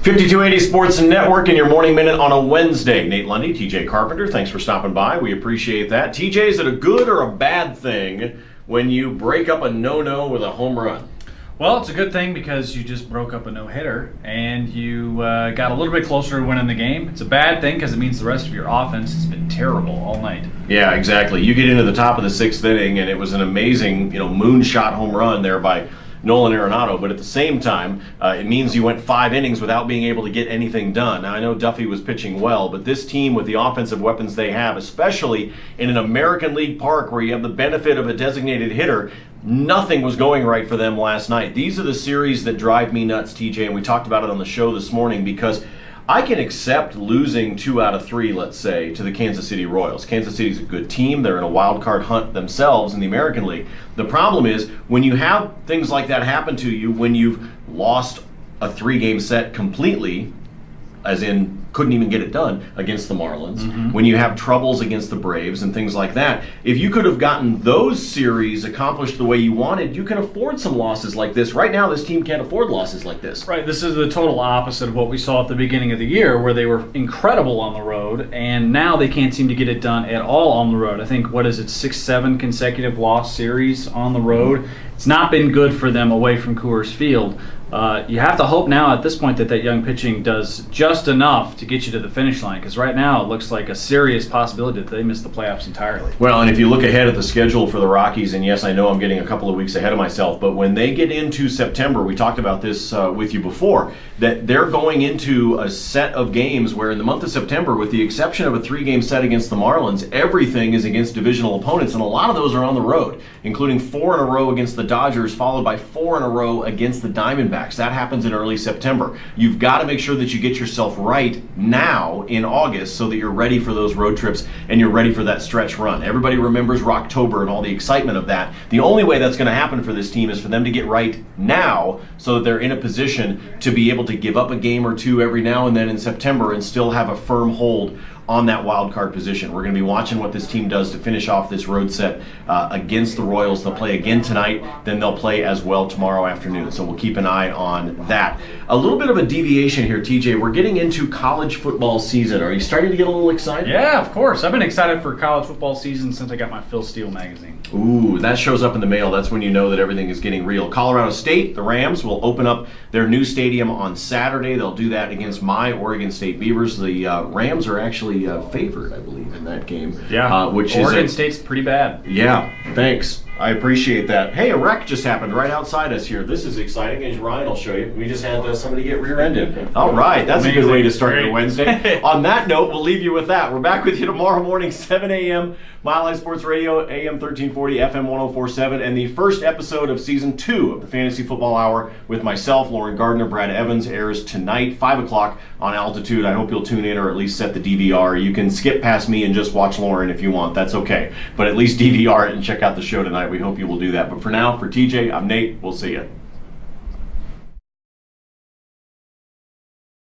5280 Sports Network in your morning minute on a Wednesday. Nate Lundy, TJ Carpenter, thanks for stopping by. We appreciate that. TJ, is it a good or a bad thing when you break up a no-no with a home run? Well, it's a good thing because you just broke up a no-hitter and you got a little bit closer to winning the game. It's a bad thing because it means the rest of your offense has been terrible all night. Yeah, exactly. You get into the top of the sixth inning and it was an amazing, moonshot home run there by Nolan Arenado, but at the same time, it means you went 5 innings without being able to get anything done. Now, I know Duffy was pitching well, but this team with the offensive weapons they have, especially in an American League park where you have the benefit of a designated hitter, nothing was going right for them last night. These are the series that drive me nuts, TJ, and we talked about it on the show this morning because I can accept losing 2 out of 3, let's say, to the Kansas City Royals. Kansas City's a good team. They're in a wild card hunt themselves in the American League. The problem is when you have things like that happen to you, when you've lost a 3-game set completely, as in couldn't even get it done against the Marlins, when you have troubles against the Braves and things like that, if you could have gotten those series accomplished the way you wanted, you can afford some losses like this. Right now, this team can't afford losses like this. Right, this is the total opposite of what we saw at the beginning of the year where they were incredible on the road and now they can't seem to get it done at all on the road. I think, 6-7 consecutive loss series on the road. It's not been good for them away from Coors Field. You have to hope now at this point that young pitching does just enough to get you to the finish line, because right now it looks like a serious possibility that they miss the playoffs entirely. Well, and if you look ahead at the schedule for the Rockies, and yes, I know I'm getting a couple of weeks ahead of myself, but when they get into September, we talked about this with you before, that they're going into a set of games where in the month of September, with the exception of a 3-game set against the Marlins, everything is against divisional opponents, and a lot of those are on the road, including 4 in a row against the Dodgers, followed by 4 in a row against the Diamondbacks. That happens in early September. You've got to make sure that you get yourself right now in August so that you're ready for those road trips and you're ready for that stretch run. Everybody remembers Rocktober and all the excitement of that. The only way that's going to happen for this team is for them to get right now so that they're in a position to be able to give up a game or 2 every now and then in September and still have a firm hold on that wild card position. We're going to be watching what this team does to finish off this road set against the Royals. They'll play again tonight, then they'll play as well tomorrow afternoon. So we'll keep an eye on that. A little bit of a deviation here, TJ. We're getting into college football season. Are you starting to get a little excited? Yeah, of course. I've been excited for college football season since I got my Phil Steele magazine. Ooh, that shows up in the mail. That's when you know that everything is getting real. Colorado State, the Rams, will open up their new stadium on Saturday. They'll do that against my Oregon State Beavers. The Rams are actually favored, I believe, in that game. Yeah, Oregon State's pretty bad. Yeah, thanks. I appreciate that. Hey, a wreck just happened right outside us here. This is exciting, as Ryan will show you. We just had somebody get rear-ended. All right, that's Amazing. a good way to start your Wednesday. On that note, we'll leave you with that. We're back with you tomorrow morning, 7 a.m., Mile High Sports Radio, AM 1340, FM 1047, and the first episode of Season 2 of the Fantasy Football Hour with myself, Lauren Gardner, Brad Evans, airs tonight, 5 o'clock on Altitude. I hope you'll tune in or at least set the DVR. You can skip past me and just watch Lauren if you want. That's okay. But at least DVR it and check out the show tonight. We hope you will do that. But for now, for TJ, I'm Nate. We'll see you.